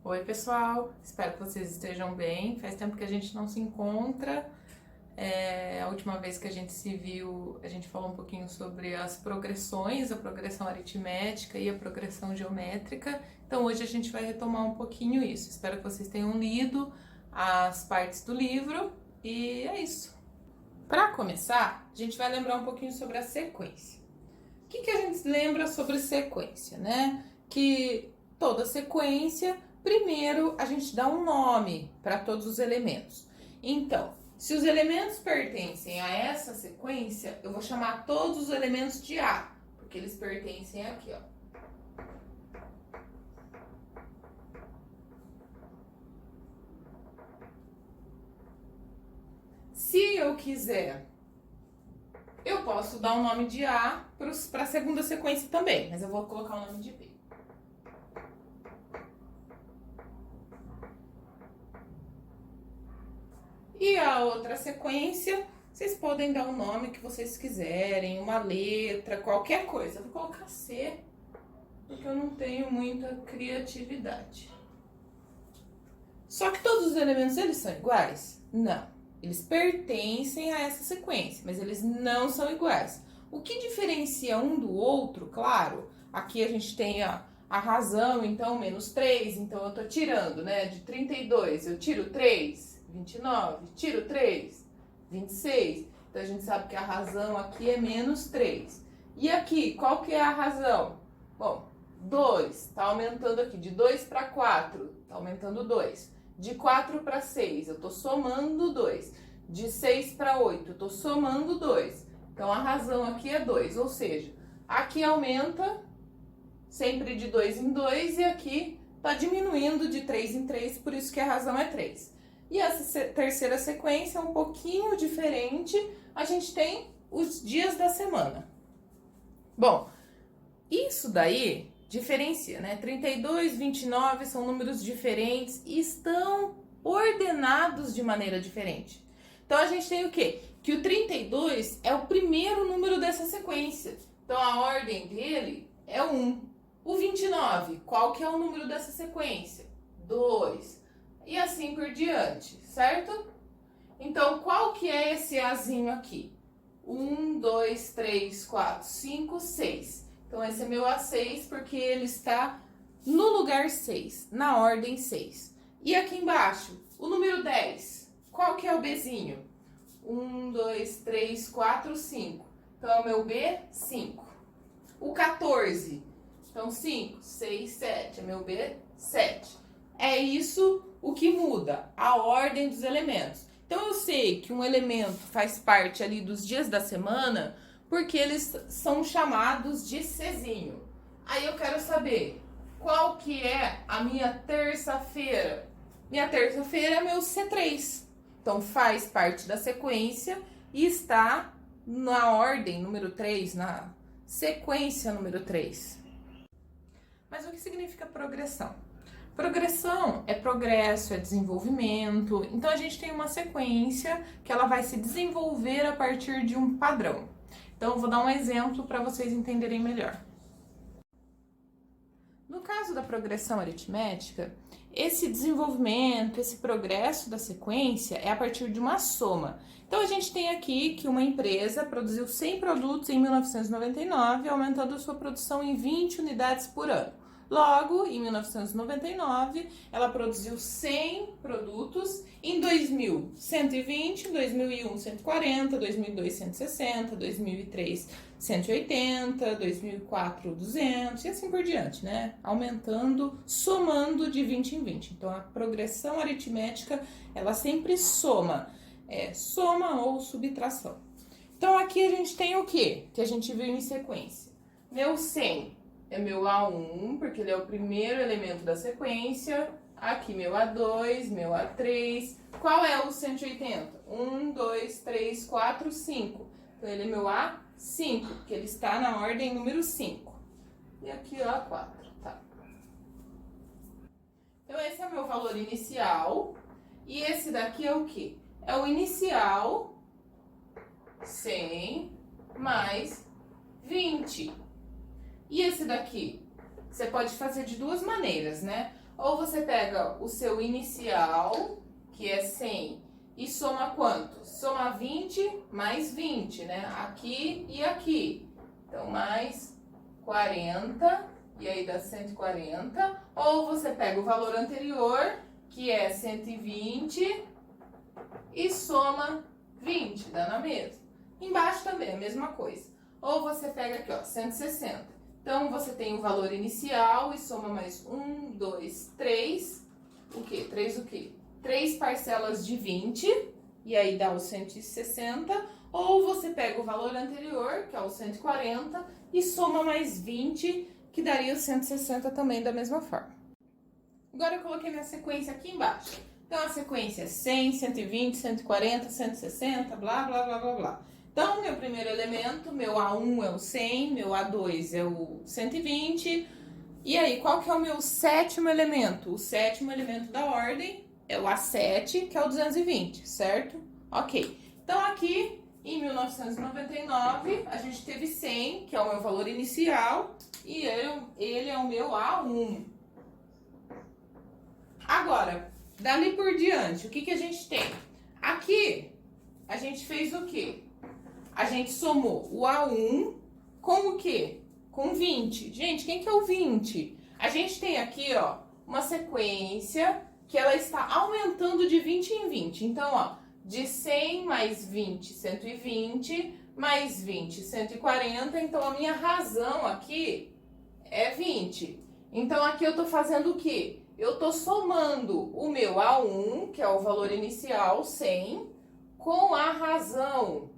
Oi, pessoal, espero que vocês estejam bem. Faz tempo que a gente não se encontra. A última vez que a gente se viu, a gente falou um pouquinho sobre as progressões, a progressão aritmética e a progressão geométrica. Então hoje a gente vai retomar um pouquinho isso. Espero que vocês tenham lido as partes do livro e é isso. Para começar, a gente vai lembrar um pouquinho sobre a sequência. O que a gente lembra sobre sequência, né? Que toda sequência, primeiro a gente dá um nome para todos os elementos. Então, se os elementos pertencem a essa sequência, eu vou chamar todos os elementos de A, porque eles pertencem aqui, ó. Se eu quiser, eu posso dar o nome de A para a segunda sequência também, mas eu vou colocar o nome de B. E a outra sequência, vocês podem dar o nome que vocês quiserem, uma letra, qualquer coisa. Eu vou colocar C, porque eu não tenho muita criatividade. Só que todos os elementos, eles são iguais? Não. Eles pertencem a essa sequência, mas eles não são iguais. O que diferencia um do outro, claro, aqui a gente tem a razão, então, menos 3, então eu tô tirando, né, de 32, eu tiro 3, 29, tiro 3, 26. Então a gente sabe que a razão aqui é menos 3. E aqui, qual que é a razão? Bom, 2, tá aumentando aqui, de 2 para 4, tá aumentando 2. De 4 para 6, eu tô somando 2. De 6 para 8, eu tô somando 2. Então a razão aqui é 2, ou seja, aqui aumenta sempre de 2 em 2 e aqui tá diminuindo de 3 em 3, por isso que a razão é 3. E essa terceira sequência é um pouquinho diferente, a gente tem os dias da semana. Bom, isso daí diferencia, né? 32, 29 são números diferentes e estão ordenados de maneira diferente. Então a gente tem o quê? Que o 32 é o primeiro número dessa sequência. Então a ordem dele é 1. O 29, qual que é o número dessa sequência? 2. E assim por diante, certo? Então, qual que é esse Azinho aqui? 1, 2, 3, 4, 5, 6. Então, esse é meu A6 porque ele está no lugar 6, na ordem 6. E aqui embaixo, o número 10. Qual que é o Bzinho? 1, 2, 3, 4, 5. Então, é o meu B5. O 14. Então, 5, 6, 7. É meu B7. É isso o que muda, a ordem dos elementos. Então, eu sei que um elemento faz parte ali dos dias da semana porque eles são chamados de Czinho. Aí eu quero saber qual que é a minha terça-feira. Minha terça-feira é meu C3. Então, faz parte da sequência e está na ordem número 3, na sequência número 3. Mas o que significa progressão? Progressão é progresso, é desenvolvimento. Então a gente tem uma sequência que ela vai se desenvolver a partir de um padrão. Então eu vou dar um exemplo para vocês entenderem melhor. No caso da progressão aritmética, esse desenvolvimento, esse progresso da sequência é a partir de uma soma. Então a gente tem aqui que uma empresa produziu 100 produtos em 1999, aumentando a sua produção em 20 unidades por ano. Logo, em 1999, ela produziu 100 produtos, em 2000, 120, em 2001, 140, 2002, 160, 2003, 180, 2004, 200 e assim por diante, né? Aumentando, somando de 20 em 20. Então, a progressão aritmética, ela sempre soma, soma ou subtração. Então, aqui a gente tem o quê? Que a gente viu em sequência. Meu 100 é meu A1, porque ele é o primeiro elemento da sequência. Aqui meu A2, meu A3. Qual é o 180? 1, 2, 3, 4, 5. Então ele é meu A5, porque ele está na ordem número 5. E aqui o A4, tá? Então esse é o meu valor inicial. E esse daqui é o quê? É o inicial 100 mais 20. E esse daqui? Você pode fazer de duas maneiras, né? Ou você pega o seu inicial, que é 100, e soma quanto? Soma 20 mais 20, né? Aqui e aqui. Então, mais 40, e aí dá 140. Ou você pega o valor anterior, que é 120, e soma 20, dá na mesma. Embaixo também, a mesma coisa. Ou você pega aqui, ó, 160. Então, você tem o valor inicial e soma mais 1, 2, 3. O quê? 3 o quê? 3 parcelas de 20, e aí dá o 160. Ou você pega o valor anterior, que é o 140, e soma mais 20, que daria o 160 também da mesma forma. Agora eu coloquei minha sequência aqui embaixo. Então, a sequência é 100, 120, 140, 160, blá, blá, blá, blá, blá. Então, meu primeiro elemento, meu A1 é o 100, meu A2 é o 120. E aí, qual que é o meu sétimo elemento? O sétimo elemento da ordem é o A7, que é o 220, certo? Ok. Então, aqui, em 1999, a gente teve 100, que é o meu valor inicial, e ele é o meu A1. Agora, dali por diante, o que a gente tem? Aqui, a gente fez o quê? A gente somou o A1 com o quê? Com 20. Gente, quem que é o 20? A gente tem aqui, ó, uma sequência que ela está aumentando de 20 em 20. Então, ó, de 100 mais 20, 120, mais 20, 140. Então, a minha razão aqui é 20. Então, aqui eu tô fazendo o quê? Eu tô somando o meu A1, que é o valor inicial, 100, com a razão.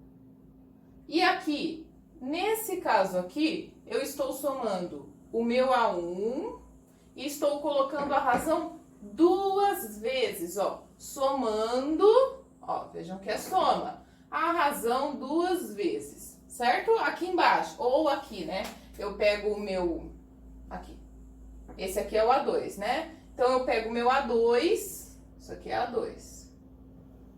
E aqui, nesse caso aqui, eu estou somando o meu A1 e estou colocando a razão 2 vezes, ó. Somando, ó, vejam que é soma. A razão 2 vezes, certo? Aqui embaixo, ou aqui, né? Eu pego o meu, aqui. Esse aqui é o A2, né? Então, eu pego o meu A2, isso aqui é A2.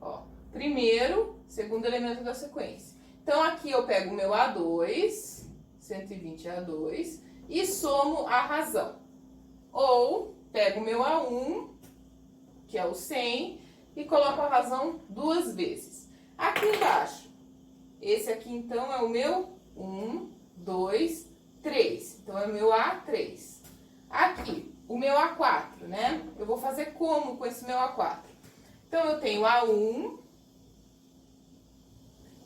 Ó, primeiro, segundo elemento da sequência. Então, aqui eu pego o meu A2, 120 A2, e somo a razão. Ou, pego o meu A1, que é o 100, e coloco a razão 2 vezes. Aqui embaixo, esse aqui, então, é o meu 1, 2, 3. Então, é o meu A3. Aqui, o meu A4, né? Eu vou fazer como com esse meu A4? Então, eu tenho A1...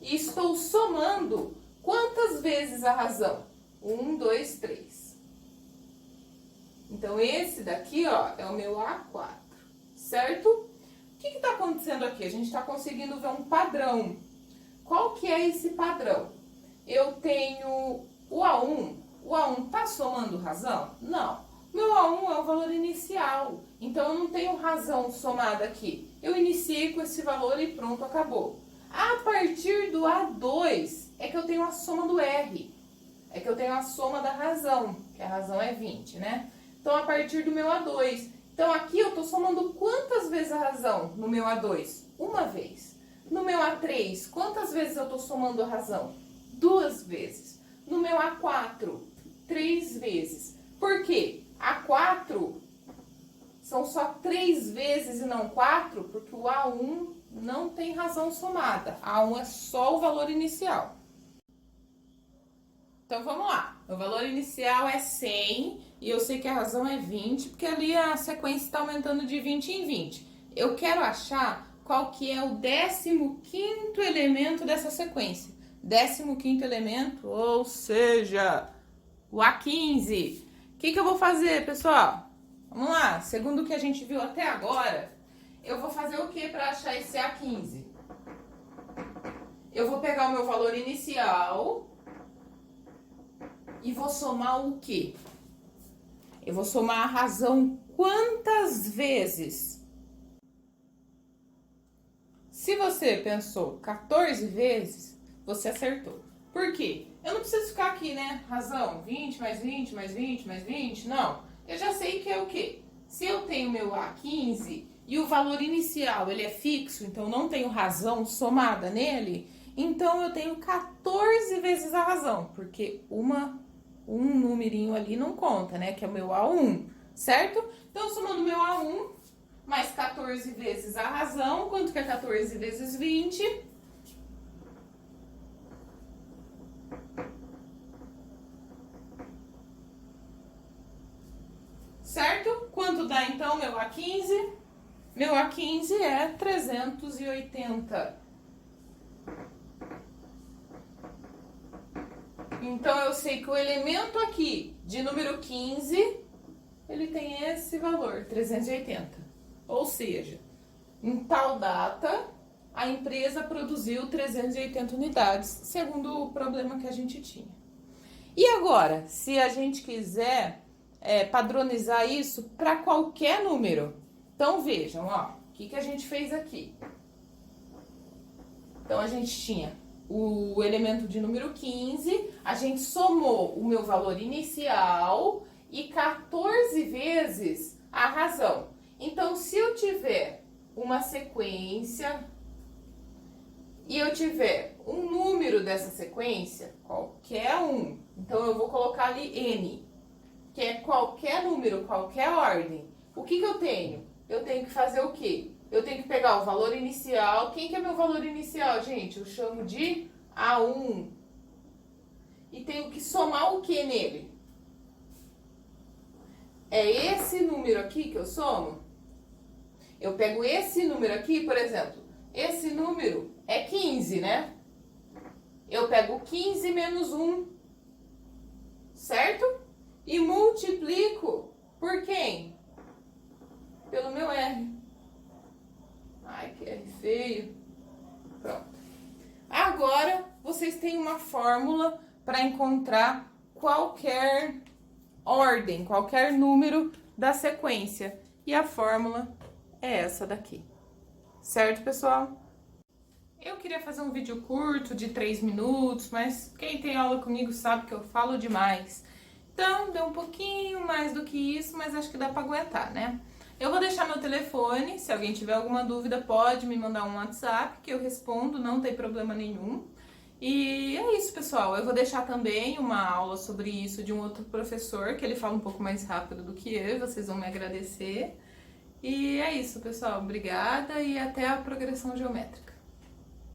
E estou somando quantas vezes a razão? 1, 2, 3. Então, esse daqui, ó, é o meu A4, certo? O que está acontecendo aqui? A gente está conseguindo ver um padrão. Qual que é esse padrão? Eu tenho o A1. O A1 está somando razão? Não. Meu A1 é o valor inicial. Então, eu não tenho razão somada aqui. Eu iniciei com esse valor e pronto, acabou. A partir do A2 é que eu tenho a soma do R. É que eu tenho a soma da razão, que a razão é 20, né? Então, a partir do meu A2. Então, aqui eu estou somando quantas vezes a razão no meu A2? Uma vez. No meu A3, quantas vezes eu estou somando a razão? 2 vezes. No meu A4, 3 vezes. Por quê? A4 são só 3 vezes e não 4, porque o A1 não tem razão somada. A1 é só o valor inicial. Então, vamos lá. O valor inicial é 100 e eu sei que a razão é 20, porque ali a sequência está aumentando de 20 em 20. Eu quero achar qual que é o 15º elemento dessa sequência. 15º elemento, ou seja, o A15. O que eu vou fazer, pessoal? Vamos lá. Segundo o que a gente viu até agora, eu vou fazer o que para achar esse A15? Eu vou pegar o meu valor inicial e vou somar o quê? Eu vou somar a razão quantas vezes? Se você pensou 14 vezes, você acertou. Por quê? Eu não preciso ficar aqui, né? Razão 20 mais 20 mais 20 mais 20, não. Eu já sei que é o quê? Se eu tenho meu A15... e o valor inicial, ele é fixo, então não tenho razão somada nele, então eu tenho 14 vezes a razão, porque um numerinho ali não conta, né, que é o meu A1. certo? Então, somando meu A1 mais 14 vezes a razão, quanto que é 14 vezes 20? Certo? Quanto dá, então, meu A15? Meu A15 é 380. Então, eu sei que o elemento aqui de número 15, ele tem esse valor, 380. Ou seja, em tal data, a empresa produziu 380 unidades, segundo o problema que a gente tinha. E agora, se a gente quiser padronizar isso para qualquer número, então vejam, ó, o que a gente fez aqui? Então a gente tinha o elemento de número 15, a gente somou o meu valor inicial e 14 vezes a razão. Então, se eu tiver uma sequência e eu tiver um número dessa sequência, qualquer um, então eu vou colocar ali N, que é qualquer número, qualquer ordem. O que eu tenho? Eu tenho que fazer o quê? Eu tenho que pegar o valor inicial. Quem que é meu valor inicial, gente? Eu chamo de A1. E tenho que somar o que nele? É esse número aqui que eu somo? Eu pego esse número aqui, por exemplo. Esse número é 15, né? Eu pego 15 menos 1, certo? E multiplico por quem? Pelo meu R. Ai, que R feio. Pronto. Agora, vocês têm uma fórmula para encontrar qualquer ordem, qualquer número da sequência. E a fórmula é essa daqui. Certo, pessoal? Eu queria fazer um vídeo curto de 3 minutos, mas quem tem aula comigo sabe que eu falo demais. Então, deu um pouquinho mais do que isso, mas acho que dá para aguentar, né? Eu vou deixar meu telefone, se alguém tiver alguma dúvida pode me mandar um WhatsApp que eu respondo, não tem problema nenhum. E é isso, pessoal. Eu vou deixar também uma aula sobre isso de um outro professor, que ele fala um pouco mais rápido do que eu, vocês vão me agradecer. E é isso, pessoal. Obrigada e até a progressão geométrica.